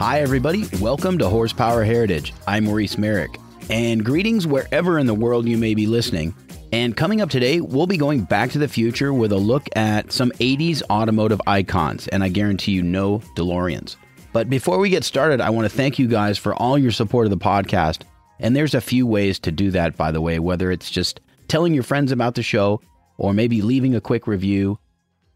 Hi, everybody. Welcome to Horsepower Heritage. I'm MacLeod. And greetings wherever in the world you may be listening. And coming up today, we'll be going back to the future with a look at some 80s automotive icons. And I guarantee you no DeLoreans. But before we get started, I want to thank you guys for all your support of the podcast. And there's a few ways to do that, by the way, whether it's just telling your friends about the show or maybe leaving a quick review.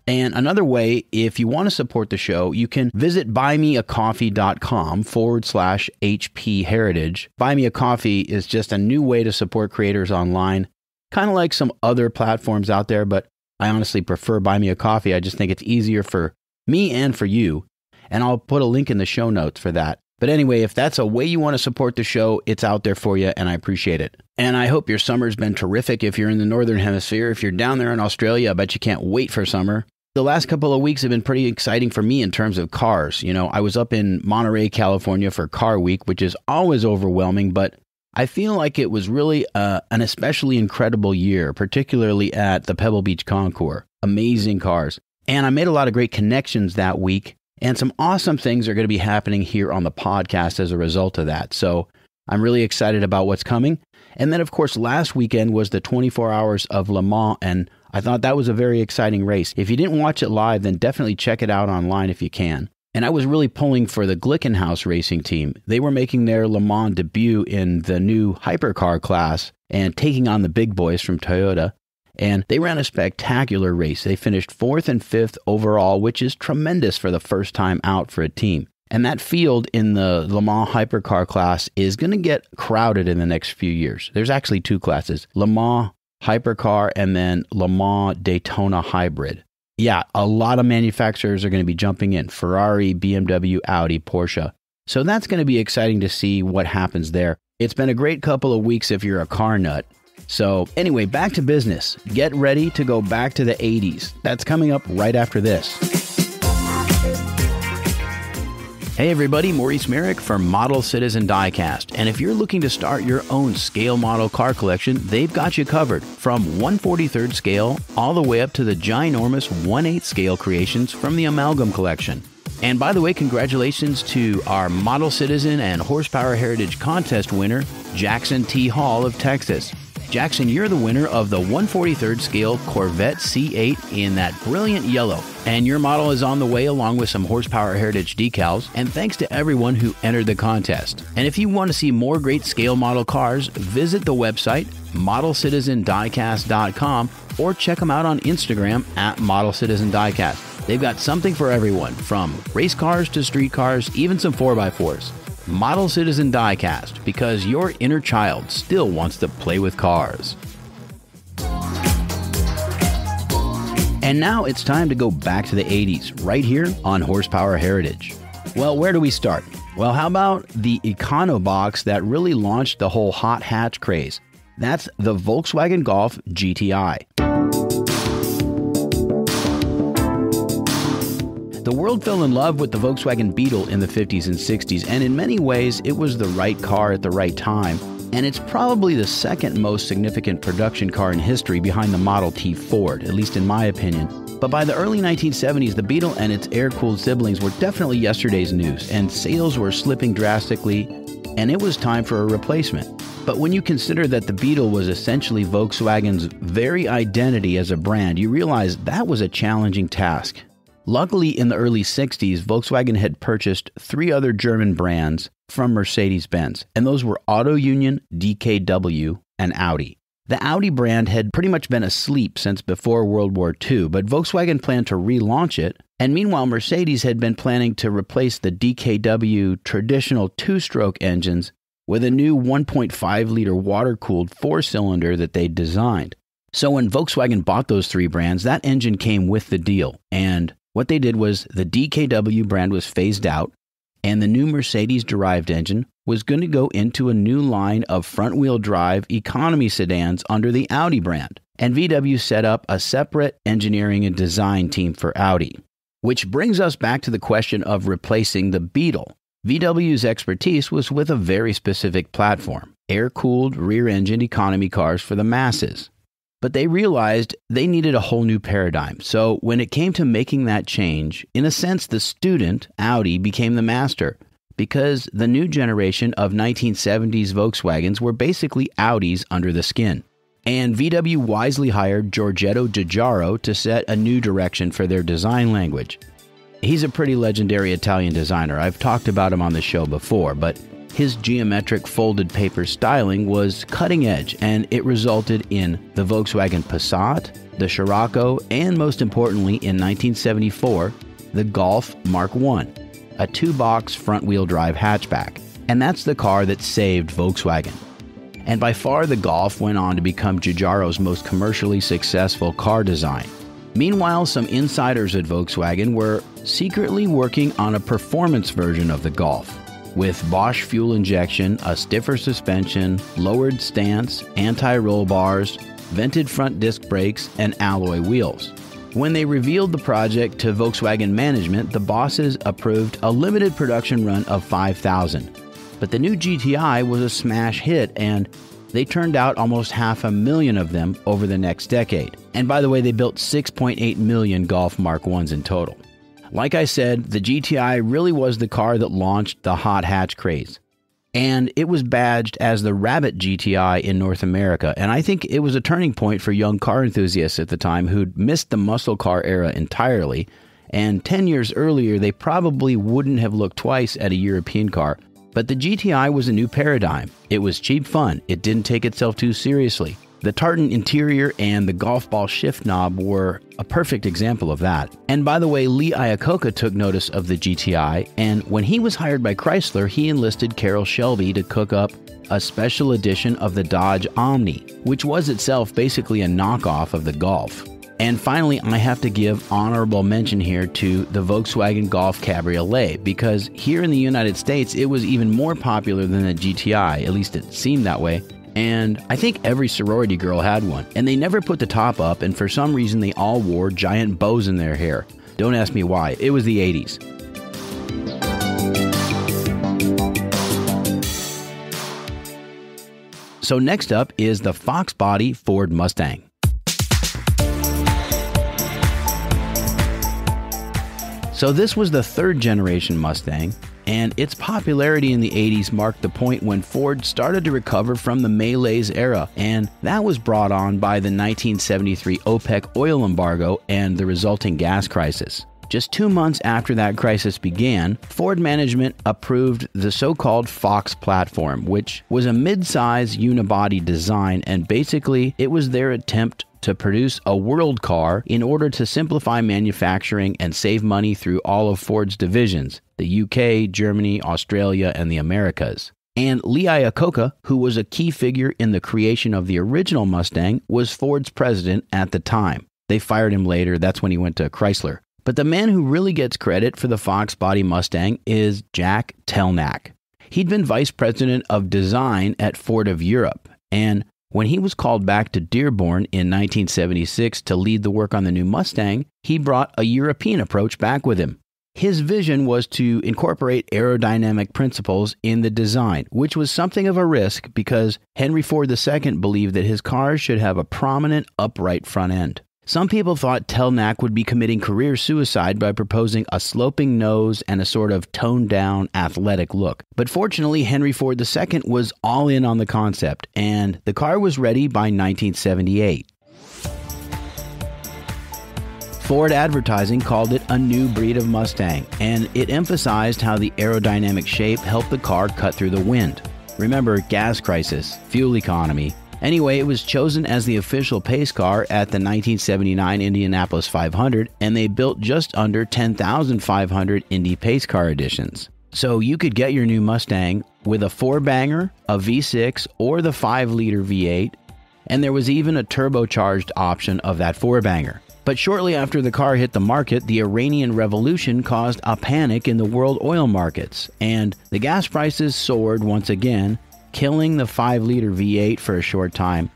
And another way, if you want to support the show, you can visit buymeacoffee.com/HP Heritage. Buy Me a Coffee is just a new way to support creators online, kind of like some other platforms out there, but I honestly prefer Buy Me a Coffee. I just think it's easier for me and for you. And I'll put a link in the show notes for that. But anyway, if that's a way you want to support the show, it's out there for you, and I appreciate it. And I hope your summer's been terrific if you're in the Northern Hemisphere. If you're down there in Australia, I bet you can't wait for summer. The last couple of weeks have been pretty exciting for me in terms of cars. You know, I was up in Monterey, California for Car Week, which is always overwhelming, but I feel like it was really an especially incredible year, particularly at the Pebble Beach Concours. Amazing cars. And I made a lot of great connections that week, and some awesome things are going to be happening here on the podcast as a result of that. So I'm really excited about what's coming. And then, of course, last weekend was the 24 Hours of Le Mans, and I thought that was a very exciting race. If you didn't watch it live, then definitely check it out online if you can. And I was really pulling for the Glickenhaus racing team. They were making their Le Mans debut in the new hypercar class and taking on the big boys from Toyota. And they ran a spectacular race. They finished 4th and 5th overall, which is tremendous for the first time out for a team. And that field in the Le Mans hypercar class is going to get crowded in the next few years. There's actually two classes, Le Mans hypercar and then Le Mans Daytona hybrid. Yeah, a lot of manufacturers are going to be jumping in. Ferrari, BMW, Audi, Porsche. So that's going to be exciting to see what happens there. It's been a great couple of weeks if you're a car nut. So anyway, back to business. Get ready to go back to the 80s. That's coming up right after this. Hey everybody, MacLeod from Model Citizen Diecast, and if you're looking to start your own scale model car collection, they've got you covered, from 1/43rd scale all the way up to the ginormous 1/8 scale creations from the Amalgam Collection. And by the way, congratulations to our Model Citizen and Horsepower Heritage Contest winner, Jackson T. Hall of Texas. Jackson, you're the winner of the 1/43rd scale Corvette C8 in that brilliant yellow. And your model is on the way along with some Horsepower Heritage decals. And thanks to everyone who entered the contest. And if you want to see more great scale model cars, visit the website modelcitizendiecast.com or check them out on Instagram at Model Citizen Diecast. They've got something for everyone, from race cars to street cars, even some 4x4s. Model Citizen Diecast, because your inner child still wants to play with cars. And now it's time to go back to the 80s, right here on Horsepower Heritage. Well, where do we start? Well, how about the Econobox that really launched the whole hot hatch craze? That's the Volkswagen Golf GTI. The world fell in love with the Volkswagen Beetle in the 50s and 60s, and in many ways, it was the right car at the right time. And it's probably the second most significant production car in history behind the Model T Ford, at least in my opinion. But by the early 1970s, the Beetle and its air-cooled siblings were definitely yesterday's news, and sales were slipping drastically, and it was time for a replacement. But when you consider that the Beetle was essentially Volkswagen's very identity as a brand, you realize that was a challenging task. Luckily, in the early 60s, Volkswagen had purchased 3 other German brands from Mercedes-Benz, and those were Auto Union, DKW, and Audi. The Audi brand had pretty much been asleep since before World War II, but Volkswagen planned to relaunch it, and meanwhile Mercedes had been planning to replace the DKW traditional 2-stroke engines with a new 1.5-liter water-cooled 4-cylinder that they'd designed. So when Volkswagen bought those 3 brands, that engine came with the deal, and what they did was the DKW brand was phased out, and the new Mercedes-derived engine was going to go into a new line of front-wheel drive economy sedans under the Audi brand. And VW set up a separate engineering and design team for Audi. Which brings us back to the question of replacing the Beetle. VW's expertise was with a very specific platform, air-cooled rear-engine economy cars for the masses. But they realized they needed a whole new paradigm. So when it came to making that change, in a sense, the student, Audi, became the master. because the new generation of 1970s Volkswagens were basically Audis under the skin. And VW wisely hired Giorgetto Giugiaro to set a new direction for their design language. He's a pretty legendary Italian designer. I've talked about him on the show before, but his geometric folded paper styling was cutting edge, and it resulted in the Volkswagen Passat, the Scirocco, and most importantly, in 1974, the Golf Mark I, a two-box front-wheel drive hatchback. And that's the car that saved Volkswagen. And by far, the Golf went on to become Giugiaro's most commercially successful car design. Meanwhile, some insiders at Volkswagen were secretly working on a performance version of the Golf, with Bosch fuel injection, a stiffer suspension, lowered stance, anti-roll bars, vented front disc brakes, and alloy wheels. When they revealed the project to Volkswagen management, the bosses approved a limited production run of 5,000. But the new GTI was a smash hit, and they turned out almost 500,000 of them over the next decade. And by the way, they built 6.8 million Golf Mark Is in total. Like I said, the GTI really was the car that launched the hot hatch craze. And it was badged as the Rabbit GTI in North America, and I think it was a turning point for young car enthusiasts at the time who'd missed the muscle car era entirely, and 10 years earlier they probably wouldn't have looked twice at a European car. But the GTI was a new paradigm. It was cheap fun. It didn't take itself too seriously. The tartan interior and the golf ball shift knob were a perfect example of that. And by the way, Lee Iacocca took notice of the GTI, and when he was hired by Chrysler, he enlisted Carroll Shelby to cook up a special edition of the Dodge Omni, which was itself basically a knockoff of the Golf. And finally, I have to give honorable mention here to the Volkswagen Golf Cabriolet, because here in the United States, it was even more popular than the GTI, at least it seemed that way. And I think every sorority girl had one. And they never put the top up, and for some reason they all wore giant bows in their hair. Don't ask me why. It was the 80s. So next up is the Fox Body Ford Mustang. So this was the third generation Mustang, and its popularity in the 80s marked the point when Ford started to recover from the malaise era, and that was brought on by the 1973 OPEC oil embargo and the resulting gas crisis. Just 2 months after that crisis began, Ford management approved the so-called Fox platform, which was a mid-size unibody design, and basically it was their attempt to produce a world car in order to simplify manufacturing and save money through all of Ford's divisions, the UK, Germany, Australia, and the Americas. And Lee Iacocca, who was a key figure in the creation of the original Mustang, was Ford's president at the time. They fired him later. That's when he went to Chrysler. But the man who really gets credit for the Fox Body Mustang is Jack Telnack. He'd been vice president of design at Ford of Europe, and when he was called back to Dearborn in 1976 to lead the work on the new Mustang, he brought a European approach back with him. His vision was to incorporate aerodynamic principles in the design, which was something of a risk because Henry Ford II believed that his cars should have a prominent upright front end. Some people thought Telnack would be committing career suicide by proposing a sloping nose and a sort of toned-down athletic look. But fortunately, Henry Ford II was all in on the concept, and the car was ready by 1978. Ford advertising called it a new breed of Mustang, and it emphasized how the aerodynamic shape helped the car cut through the wind. Remember, gas crisis, fuel economy. Anyway, it was chosen as the official pace car at the 1979 Indianapolis 500, and they built just under 10,500 Indy pace car editions. So you could get your new Mustang with a 4-banger, a V6, or the 5-liter V8, and there was even a turbocharged option of that 4-banger. But shortly after the car hit the market, the Iranian Revolution caused a panic in the world oil markets, and the gas prices soared once again, killing the 5-liter V8 for a short time.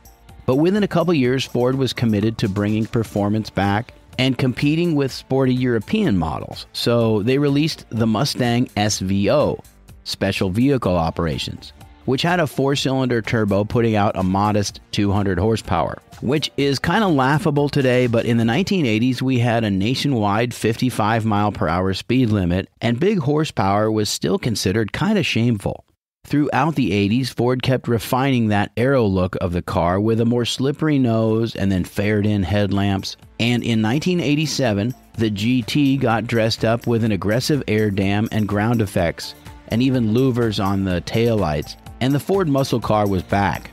But within a couple years, Ford was committed to bringing performance back and competing with sporty European models. So they released the Mustang SVO, Special Vehicle Operations, which had a 4-cylinder turbo putting out a modest 200 horsepower, which is kind of laughable today, but in the 1980s we had a nationwide 55 mile per hour speed limit, and big horsepower was still considered kind of shameful. Throughout the 80s, Ford kept refining that aero look of the car with a more slippery nose and then faired-in headlamps, and in 1987, the GT got dressed up with an aggressive air dam and ground effects, and even louvers on the taillights, and the Ford muscle car was back.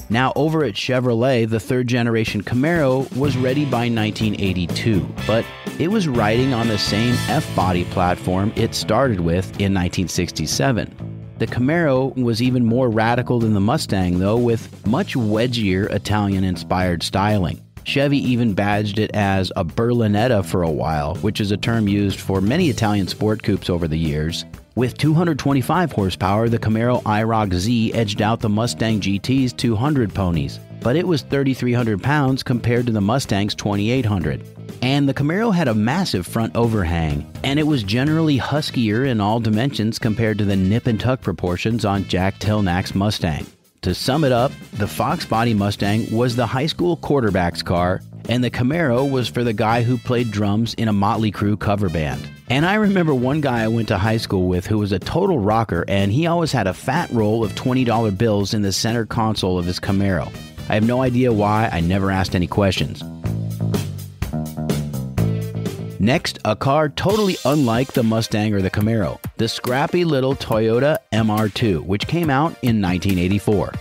Now over at Chevrolet, the third-generation Camaro was ready by 1982, but it was riding on the same F-body platform it started with in 1967. The Camaro was even more radical than the Mustang, though, with much wedgier Italian-inspired styling. Chevy even badged it as a Berlinetta for a while, which is a term used for many Italian sport coupes over the years. With 225 horsepower, the Camaro IROC Z edged out the Mustang GT's 200 ponies, but it was 3,300 pounds compared to the Mustang's 2,800. And the Camaro had a massive front overhang, and it was generally huskier in all dimensions compared to the nip and tuck proportions on Jack Tilnack's Mustang. To sum it up, the Fox Body Mustang was the high school quarterback's car, and the Camaro was for the guy who played drums in a Motley Crue cover band. And I remember one guy I went to high school with who was a total rocker, and he always had a fat roll of $20 bills in the center console of his Camaro. I have no idea why. I never asked any questions. Next, a car totally unlike the Mustang or the Camaro, the scrappy little Toyota MR2, which came out in 1984.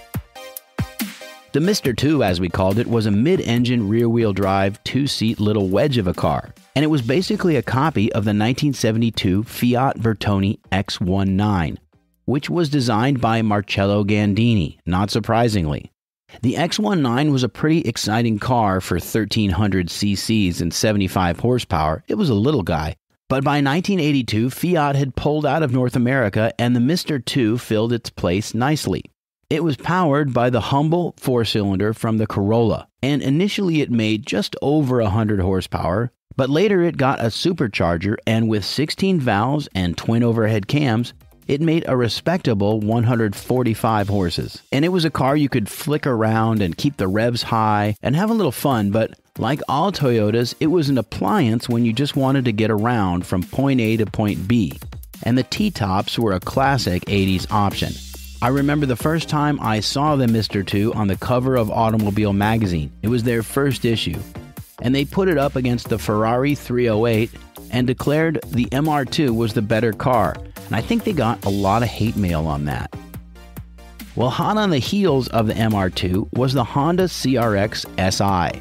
The Mr. 2, as we called it, was a mid-engine rear-wheel drive, two-seat little wedge of a car, and it was basically a copy of the 1972 Fiat Bertone X19, which was designed by Marcello Gandini, not surprisingly. The X19 was a pretty exciting car for 1,300 cc's and 75 horsepower. It was a little guy. But by 1982, Fiat had pulled out of North America, and the Mr. 2 filled its place nicely. It was powered by the humble 4-cylinder from the Corolla, and initially it made just over 100 horsepower, but later it got a supercharger, and with 16 valves and twin overhead cams, it made a respectable 145 horses. And it was a car you could flick around and keep the revs high and have a little fun, but like all Toyotas, it was an appliance when you just wanted to get around from point A to point B. And the T-tops were a classic 80s option. I remember the first time I saw the Mr. 2 on the cover of Automobile magazine. It was their first issue. And they put it up against the Ferrari 308 and declared the MR2 was the better car. And I think they got a lot of hate mail on that. Well, hot on the heels of the MR2 was the Honda CRX SI.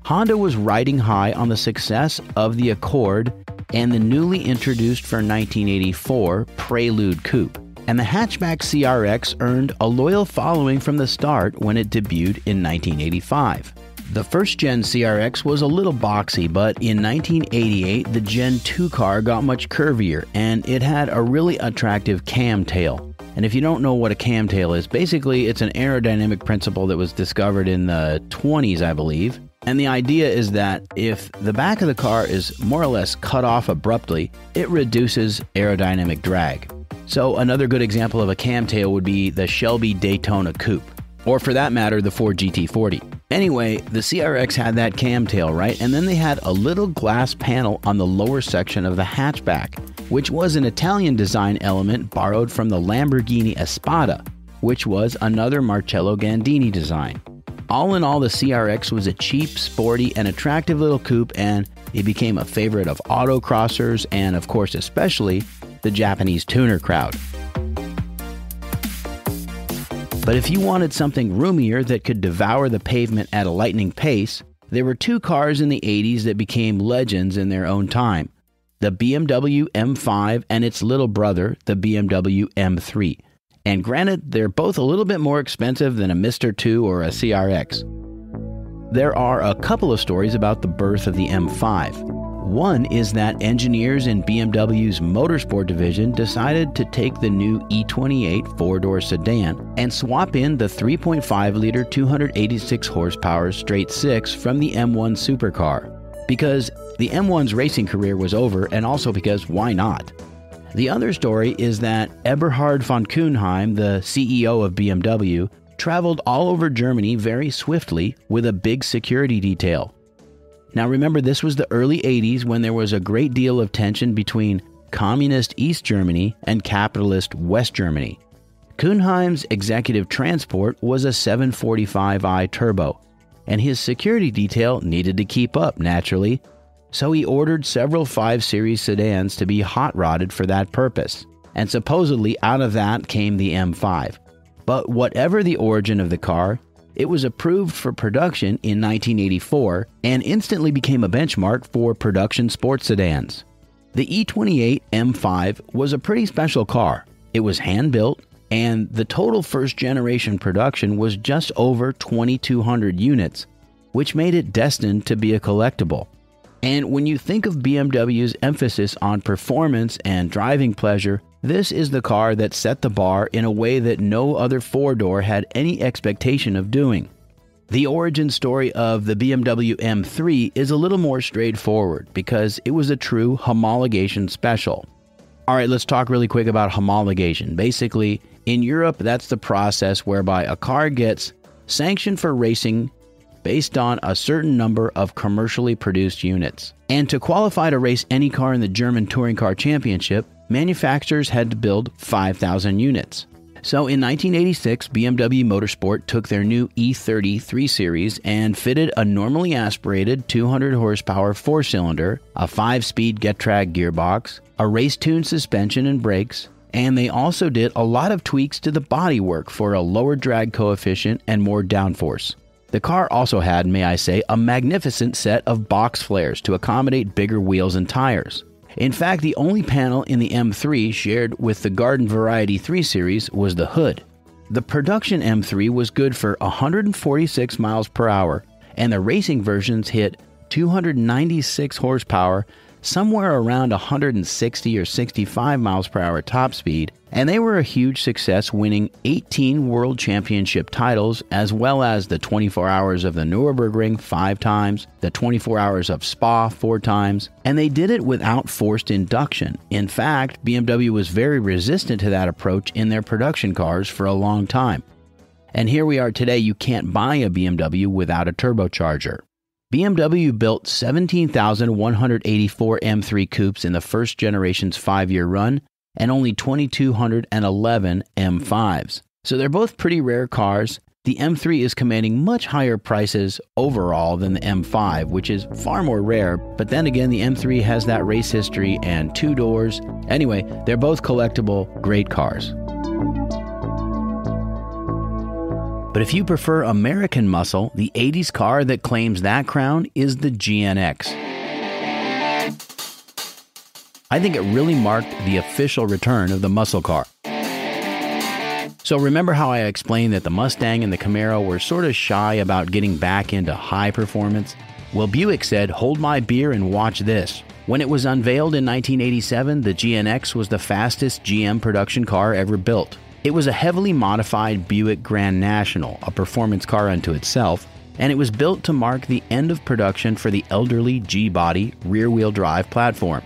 Honda was riding high on the success of the Accord and the newly introduced for 1984 Prelude Coupe. And the hatchback CRX earned a loyal following from the start when it debuted in 1985. The first-gen CRX was a little boxy, but in 1988, the Gen 2 car got much curvier, and it had a really attractive cam tail. And if you don't know what a cam tail is, basically it's an aerodynamic principle that was discovered in the 20s, I believe. And the idea is that if the back of the car is more or less cut off abruptly, it reduces aerodynamic drag. So another good example of a cam tail would be the Shelby Daytona Coupe, or for that matter, the Ford GT40. Anyway, the CRX had that cam tail, right? And then they had a little glass panel on the lower section of the hatchback, which was an Italian design element borrowed from the Lamborghini Espada, which was another Marcello Gandini design. All in all, the CRX was a cheap, sporty, and attractive little coupe, and it became a favorite of autocrossers and, of course, especially the Japanese tuner crowd. But if you wanted something roomier that could devour the pavement at a lightning pace, there were two cars in the 80s that became legends in their own time: the BMW M5 and its little brother, the BMW M3. And granted, they're both a little bit more expensive than a Mr. 2 or a CRX. There are a couple of stories about the birth of the M5. One is that engineers in BMW's motorsport division decided to take the new E28 four-door sedan and swap in the 3.5-liter 286 horsepower straight six from the M1 supercar, because the M1's racing career was over, and also because why not? The other story is that Eberhard von Kuenheim, the CEO of BMW, traveled all over Germany very swiftly with a big security detail. Now remember, this was the early 80s when there was a great deal of tension between communist East Germany and capitalist West Germany. Kuenheim's executive transport was a 745i Turbo, and his security detail needed to keep up, naturally, so he ordered several 5 Series sedans to be hot-rodded for that purpose, and supposedly out of that came the M5. But whatever the origin of the car, it was approved for production in 1984 and instantly became a benchmark for production sports sedans. The E28 M5 was a pretty special car. It was hand-built, and the total first-generation production was just over 2,200 units, which made it destined to be a collectible. And when you think of BMW's emphasis on performance and driving pleasure, this is the car that set the bar in a way that no other four-door had any expectation of doing. The origin story of the BMW M3 is a little more straightforward because it was a true homologation special. Alright, let's talk really quick about homologation. Basically, in Europe, that's the process whereby a car gets sanctioned for racing based on a certain number of commercially produced units. And to qualify to race any car in the German Touring Car Championship, manufacturers had to build 5,000 units. So in 1986, BMW Motorsport took their new E30 3 Series and fitted a normally aspirated 200 horsepower 4-cylinder, a 5-speed Getrag gearbox, a race-tuned suspension and brakes, and they also did a lot of tweaks to the bodywork for a lower drag coefficient and more downforce. The car also had, may I say, a magnificent set of box flares to accommodate bigger wheels and tires. In fact, the only panel in the M3 shared with the Garden Variety 3 Series was the hood. The production M3 was good for 146 miles per hour, and the racing versions hit 296 horsepower, somewhere around 160 or 65 miles per hour top speed, and they were a huge success, winning 18 World Championship titles, as well as the 24 Hours of the Nürburgring 5 times, the 24 Hours of Spa 4 times, and they did it without forced induction. In fact, BMW was very resistant to that approach in their production cars for a long time. And here we are today, you can't buy a BMW without a turbocharger. BMW built 17,184 M3 coupes in the first generation's 5-year run, and only 2,211 M5s. So they're both pretty rare cars. The M3 is commanding much higher prices overall than the M5, which is far more rare, but then again, the M3 has that race history and 2 doors. Anyway, they're both collectible, great cars. But if you prefer American muscle, the 80s car that claims that crown is the GNX. I think it really marked the official return of the muscle car. So remember how I explained that the Mustang and the Camaro were sort of shy about getting back into high performance? Well, Buick said, "Hold my beer and watch this." When it was unveiled in 1987, the GNX was the fastest GM production car ever built. It was a heavily modified Buick Grand National, a performance car unto itself, and it was built to mark the end of production for the elderly G-body rear-wheel drive platform.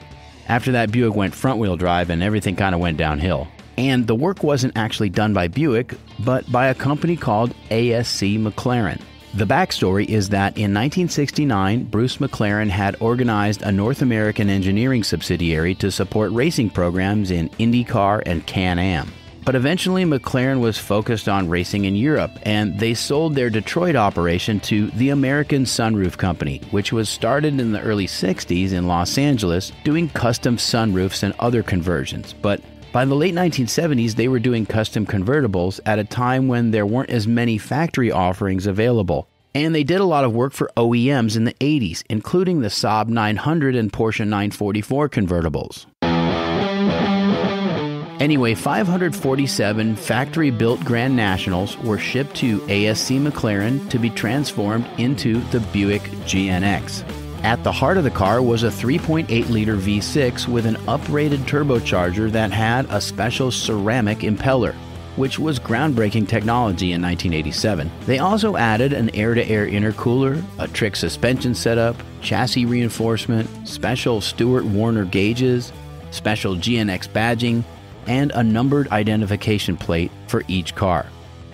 After that, Buick went front-wheel drive and everything kind of went downhill. And the work wasn't actually done by Buick, but by a company called ASC McLaren. The backstory is that in 1969, Bruce McLaren had organized a North American engineering subsidiary to support racing programs in IndyCar and Can-Am. But eventually, McLaren was focused on racing in Europe, and they sold their Detroit operation to the American Sunroof Company, which was started in the early 60s in Los Angeles, doing custom sunroofs and other conversions. But by the late 1970s, they were doing custom convertibles at a time when there weren't as many factory offerings available. And they did a lot of work for OEMs in the 80s, including the Saab 900 and Porsche 944 convertibles. Anyway, 547 factory-built Grand Nationals were shipped to ASC McLaren to be transformed into the Buick GNX. At the heart of the car was a 3.8-liter V6 with an uprated turbocharger that had a special ceramic impeller, which was groundbreaking technology in 1987. They also added an air-to-air intercooler, a trick suspension setup, chassis reinforcement, special Stewart Warner gauges, special GNX badging, and a numbered identification plate for each car.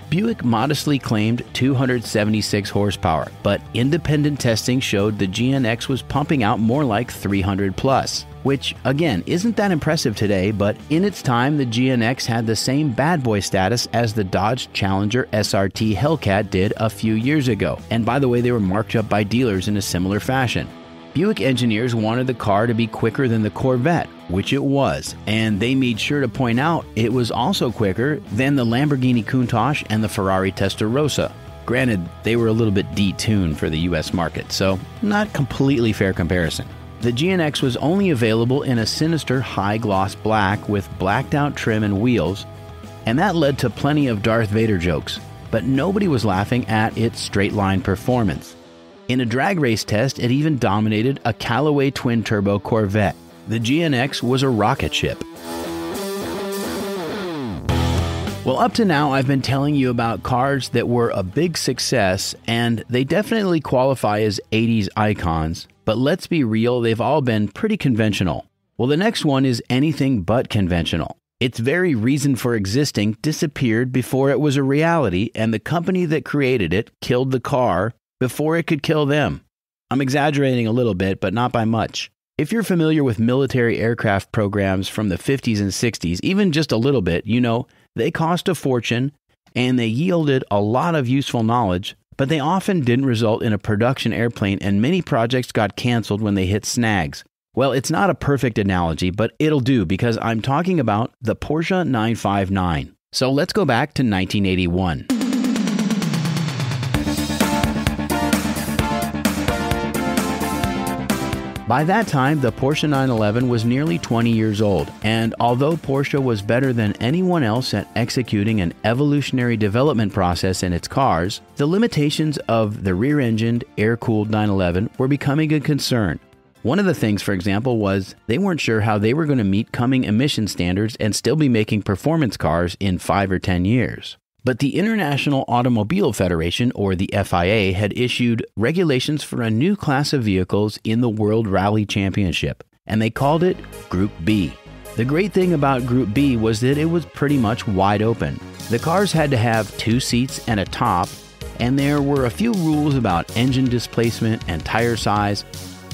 Buick modestly claimed 276 horsepower, but independent testing showed the GNX was pumping out more like 300 plus, which again isn't that impressive today, but in its time the GNX had the same bad boy status as the Dodge Challenger SRT Hellcat did a few years ago, and by the way they were marked up by dealers in a similar fashion. Buick engineers wanted the car to be quicker than the Corvette, which it was, and they made sure to point out it was also quicker than the Lamborghini Countach and the Ferrari Testarossa. Granted, they were a little bit detuned for the US market, so not completely fair comparison. The GNX was only available in a sinister high-gloss black with blacked-out trim and wheels, and that led to plenty of Darth Vader jokes, but nobody was laughing at its straight-line performance. In a drag race test, it even dominated a Callaway twin-turbo Corvette. The GNX was a rocket ship. Well, up to now, I've been telling you about cars that were a big success, and they definitely qualify as 80s icons, but let's be real, they've all been pretty conventional. Well, the next one is anything but conventional. Its very reason for existing disappeared before it was a reality, and the company that created it killed the car before it could kill them. I'm exaggerating a little bit, but not by much. If you're familiar with military aircraft programs from the 50s and 60s, even just a little bit, you know, they cost a fortune and they yielded a lot of useful knowledge, but they often didn't result in a production airplane and many projects got canceled when they hit snags. Well, it's not a perfect analogy, but it'll do because I'm talking about the Porsche 959. So let's go back to 1981. By that time, the Porsche 911 was nearly 20 years old, and although Porsche was better than anyone else at executing an evolutionary development process in its cars, the limitations of the rear-engined, air-cooled 911 were becoming a concern. One of the things, for example, was they weren't sure how they were going to meet coming emission standards and still be making performance cars in 5 or 10 years. But the International Automobile Federation, or the FIA, had issued regulations for a new class of vehicles in the World Rally Championship, and they called it Group B. The great thing about Group B was that it was pretty much wide open. The cars had to have 2 seats and a top, and there were a few rules about engine displacement and tire size,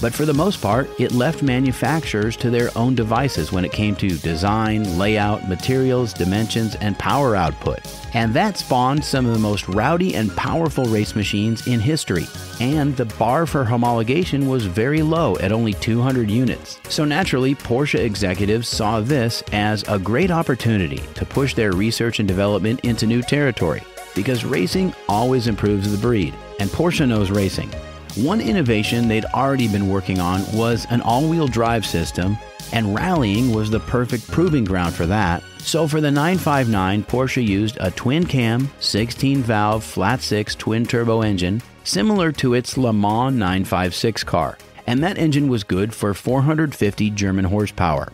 but for the most part, it left manufacturers to their own devices when it came to design, layout, materials, dimensions, and power output. And that spawned some of the most rowdy and powerful race machines in history. And the bar for homologation was very low at only 200 units. So naturally, Porsche executives saw this as a great opportunity to push their research and development into new territory, because racing always improves the breed, and Porsche knows racing. One innovation they'd already been working on was an all-wheel drive system, and rallying was the perfect proving ground for that. So for the 959, Porsche used a twin-cam, 16-valve, flat-six twin-turbo engine, similar to its Le Mans 956 car, and that engine was good for 450 German horsepower.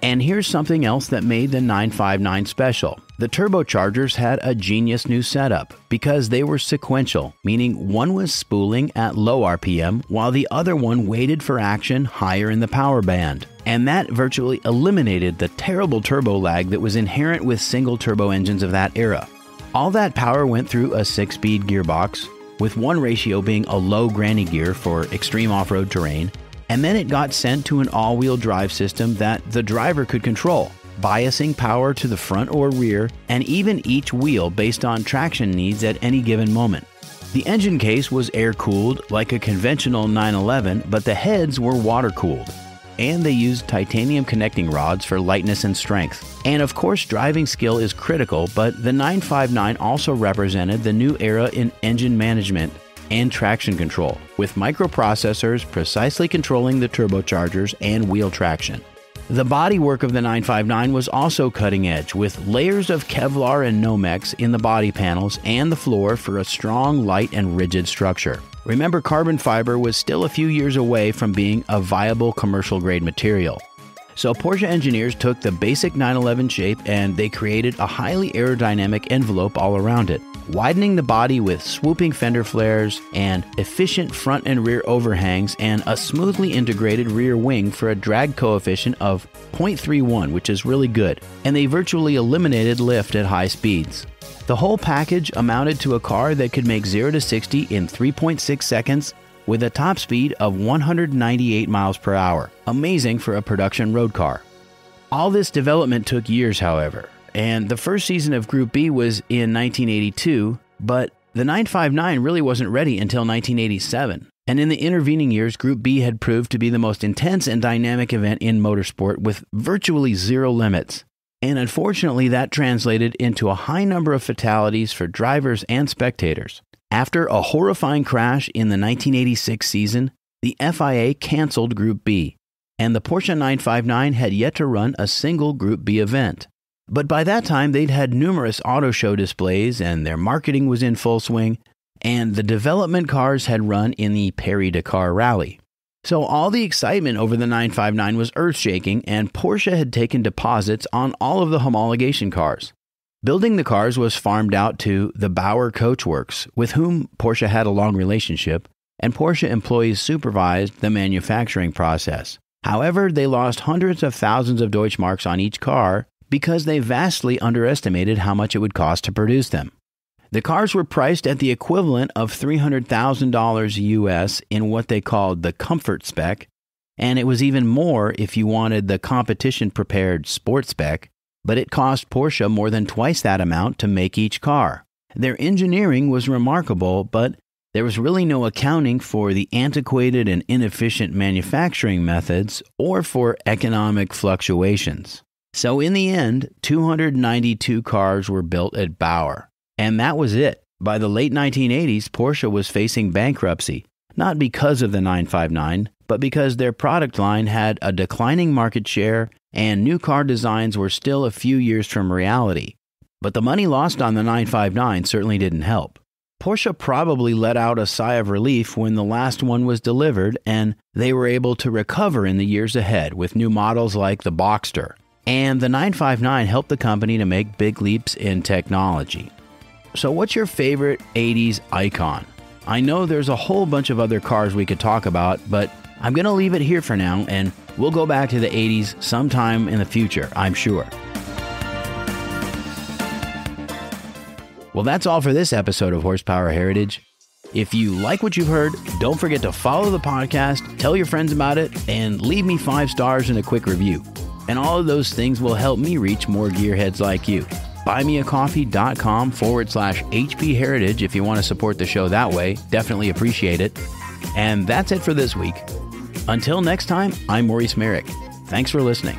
And here's something else that made the 959 special. The turbochargers had a genius new setup because they were sequential, meaning one was spooling at low RPM while the other one waited for action higher in the power band. And that virtually eliminated the terrible turbo lag that was inherent with single turbo engines of that era. All that power went through a 6-speed gearbox, with one ratio being a low granny gear for extreme off-road terrain, and then it got sent to an all-wheel drive system that the driver could control, biasing power to the front or rear, and even each wheel based on traction needs at any given moment. The engine case was air-cooled like a conventional 911, but the heads were water-cooled. And they used titanium connecting rods for lightness and strength. And of course, driving skill is critical, but the 959 also represented the new era in engine management and traction control, with microprocessors precisely controlling the turbochargers and wheel traction. The bodywork of the 959 was also cutting edge, with layers of Kevlar and Nomex in the body panels and the floor for a strong, light, and rigid structure. Remember, carbon fiber was still a few years away from being a viable commercial-grade material. So Porsche engineers took the basic 911 shape and they created a highly aerodynamic envelope all around it. widening the body with swooping fender flares and efficient front and rear overhangs and a smoothly integrated rear wing for a drag coefficient of 0.31, which is really good, and they virtually eliminated lift at high speeds. The whole package amounted to a car that could make 0 to 60 in 3.6 seconds with a top speed of 198 miles per hour. Amazing for a production road car. All this development took years, however, and the first season of Group B was in 1982, but the 959 really wasn't ready until 1987. And in the intervening years, Group B had proved to be the most intense and dynamic event in motorsport with virtually zero limits. And unfortunately, that translated into a high number of fatalities for drivers and spectators. After a horrifying crash in the 1986 season, the FIA canceled Group B, and the Porsche 959 had yet to run a single Group B event. But by that time, they'd had numerous auto show displays, and their marketing was in full swing, and the development cars had run in the Paris-Dakar Rally. So all the excitement over the 959 was earth-shaking, and Porsche had taken deposits on all of the homologation cars. Building the cars was farmed out to the Bauer Coachworks, with whom Porsche had a long relationship, and Porsche employees supervised the manufacturing process. However, they lost hundreds of thousands of Deutschmarks on each car because they vastly underestimated how much it would cost to produce them. The cars were priced at the equivalent of $300,000 US in what they called the comfort spec, and it was even more if you wanted the competition-prepared sport spec, but it cost Porsche more than twice that amount to make each car. Their engineering was remarkable, but there was really no accounting for the antiquated and inefficient manufacturing methods or for economic fluctuations. So in the end, 292 cars were built at Bauer. And that was it. By the late 1980s, Porsche was facing bankruptcy, not because of the 959, but because their product line had a declining market share and new car designs were still a few years from reality. But the money lost on the 959 certainly didn't help. Porsche probably let out a sigh of relief when the last one was delivered, and they were able to recover in the years ahead with new models like the Boxster. And the 959 helped the company to make big leaps in technology. So what's your favorite 80s icon? I know there's a whole bunch of other cars we could talk about, but I'm going to leave it here for now, and we'll go back to the 80s sometime in the future, I'm sure. Well, that's all for this episode of Horsepower Heritage. If you like what you've heard, don't forget to follow the podcast, tell your friends about it, and leave me 5 stars and a quick review. And all of those things will help me reach more gearheads like you. buymeacoffee.com/HP Heritage if you want to support the show that way. Definitely appreciate it. And that's it for this week. Until next time, I'm Maurice Merrick. Thanks for listening.